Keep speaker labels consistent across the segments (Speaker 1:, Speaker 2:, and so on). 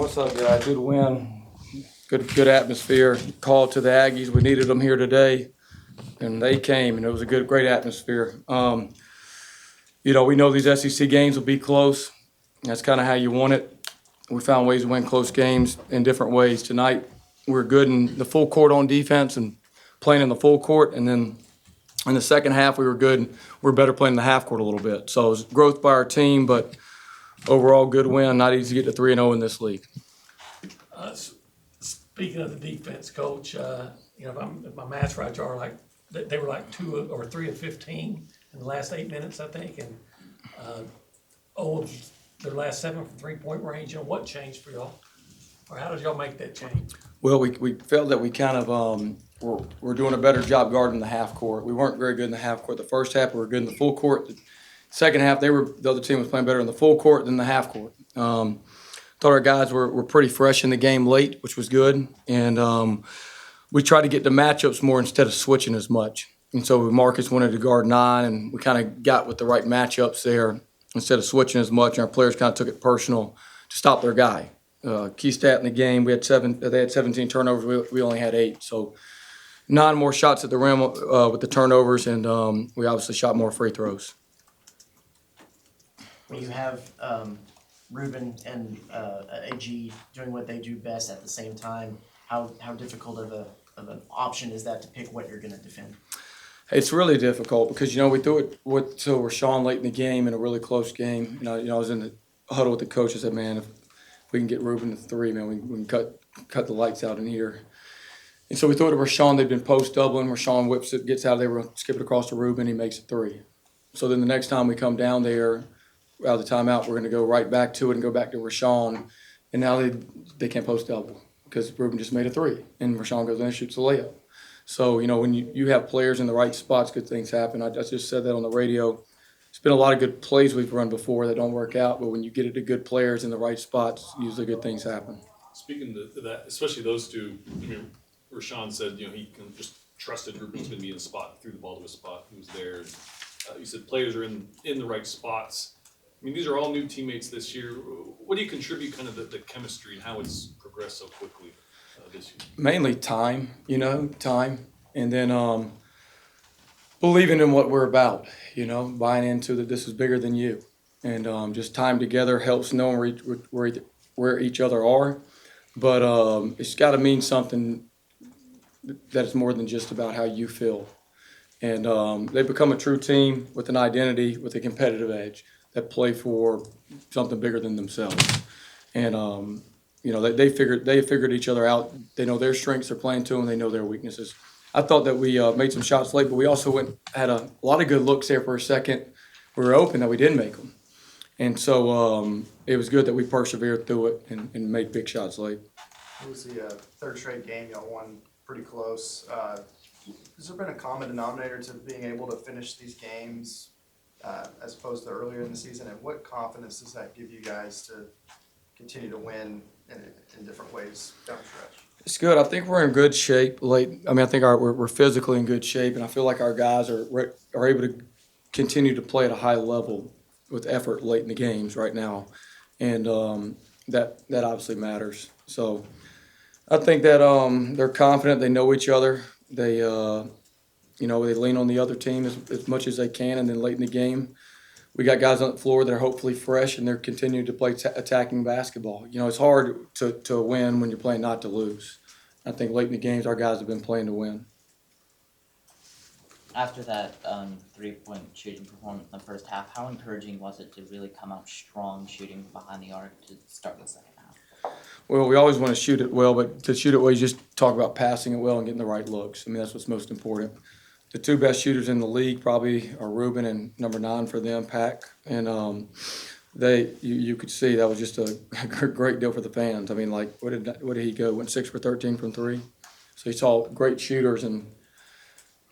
Speaker 1: What's up, guys? Good win. Good atmosphere. Call to the Aggies. We needed them here today, and they came, and it was a great atmosphere. We know these SEC games will be close. That's kind of how you want it. We found ways to win close games in different ways. Tonight, we were good in the full court on defense and playing in the full court, and then in the second half, we were good. We were better playing in the half court a little bit. So it was growth by our team, but overall good win. Not easy to get to 3-0 in this league.
Speaker 2: Speaking of the defense, Coach, if my math's right, y'all are like they were like 2 or 3 of 15 in the last 8 minutes, I think, and 0 of their last 7 from 3-point range. What changed for y'all, or how did y'all make that change?
Speaker 1: Well, we felt that we kind of we're doing a better job guarding the half court. We weren't very good in the half court. The first half we were good in the full court. The second half the other team was playing better in the full court than the half court. Thought our guys were pretty fresh in the game late, which was good, and we tried to get the matchups more instead of switching as much. And so Marcus wanted to guard 9, and we kind of got with the right matchups there instead of switching as much. And our players kind of took it personal to stop their guy. Key stat in the game: they had 17 turnovers. We only had 8, so 9 more shots at the rim with the turnovers, and we obviously shot more free throws.
Speaker 3: When you have Ruben and AG doing what they do best at the same time, how difficult of an option is that to pick what you're going to defend?
Speaker 1: It's really difficult because we threw it to Rashawn late in the game in a really close game. I was in the huddle with the coach. I said, "Man, if we can get Ruben to 3, man, we can cut the lights out in here." And so we threw it to Rashawn. They've been post doubling. Rashawn whips it, gets out of there, we're skip it across to Ruben. He makes it 3. So then the next time we come down there, out of the timeout, we're going to go right back to it and go back to Rashawn. And now they can't post double because Ruben just made a 3, and Rashawn goes in and shoots a layup. So, when you have players in the right spots, good things happen. I just said that on the radio. It's been a lot of good plays we've run before that don't work out, but when you get it to good players in the right spots, usually good things happen.
Speaker 4: Speaking to that, especially those two, Rashawn said, he just trusted Ruben's going to be in a spot, threw the ball to a spot, he was there. You said players are in the right spots. These are all new teammates this year. What do you contribute kind of the chemistry and how it's progressed so quickly this year?
Speaker 1: Mainly time, time. And then believing in what we're about, buying into that this is bigger than you. And just time together helps knowing where each other are. But it's got to mean something that is more than just about how you feel. And they've become a true team with an identity, with a competitive edge, that play for something bigger than themselves. And they figured each other out. They know their strengths, they're playing to them, they know their weaknesses. I thought that we made some shots late, but we also had a lot of good looks there for a second. We were open that we didn't make them. And so it was good that we persevered through it and made big shots late.
Speaker 5: It was the third straight game y'all won pretty close. Has there been a common denominator to being able to finish these games as opposed to earlier in the season? And what confidence does that give you guys to continue to win in different ways down the stretch?
Speaker 1: It's good. I think we're in good shape late. I think we're physically in good shape, and I feel like our guys are able to continue to play at a high level with effort late in the games right now, and that obviously matters. So I think that they're confident. They know each other. They they lean on the other team as much as they can, and then late in the game, we got guys on the floor that are hopefully fresh, and they're continuing to play attacking basketball. It's hard to win when you're playing not to lose. I think late in the games, our guys have been playing to win.
Speaker 6: After that 3-point shooting performance in the first half, how encouraging was it to really come out strong shooting behind the arc to start the second half?
Speaker 1: Well, we always want to shoot it well, but to shoot it well, you just talk about passing it well and getting the right looks. That's what's most important. The 2 best shooters in the league probably are Ruben and number 9 for them, Pack. And you could see that was just a great deal for the fans. What did he go? Went 6 for 13 from 3. So he saw great shooters, and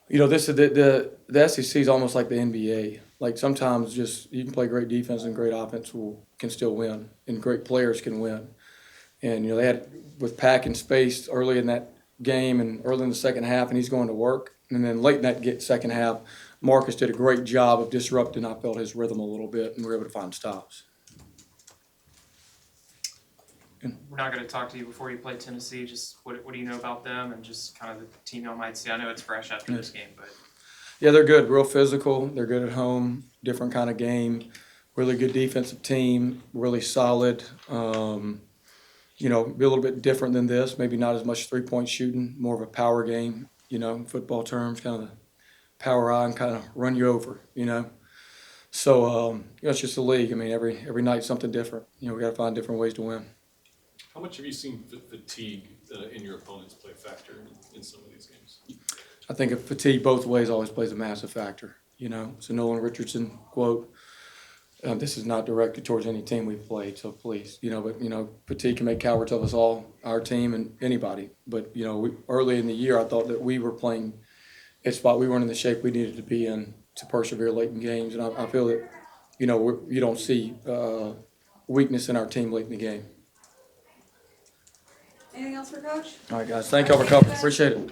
Speaker 1: this is the SEC is almost like the NBA. Sometimes just you can play great defense and great offense can still win, and great players can win. And they had with Pack in space early in that game and early in the second half, and he's going to work. And then late in that second half, Marcus did a great job of disrupting, I felt, his rhythm a little bit, and we were able to find stops.
Speaker 7: we're not gonna talk to you before you play Tennessee, just what do you know about them and just kind of the team y'all might see? I know it's fresh after this game, but
Speaker 1: Yeah, they're good, real physical. They're good at home, different kind of game, really good defensive team, really solid. You know, be a little bit different than this, maybe not as much 3-point shooting, more of a power game, you know, in football terms, kind of the power eye and kind of run you over, you know. So, you know, it's just a league. I mean, every night something different. You know, we got to find different ways to win.
Speaker 4: How much have you seen fatigue in your opponents play a factor in some of these games?
Speaker 1: I think if fatigue both ways always plays a massive factor, you know. So Nolan Richardson quote, this is not directed towards any team we've played, so please, you know, but, you know, fatigue can make cowards of us all, our team and anybody. But, you know, early in the year, I thought that we were playing a spot we weren't in the shape we needed to be in to persevere late in games. And I feel that, you know, you don't see weakness in our team late in the game.
Speaker 8: Anything else for Coach?
Speaker 1: All right, guys, thank y'all for coming. Appreciate it.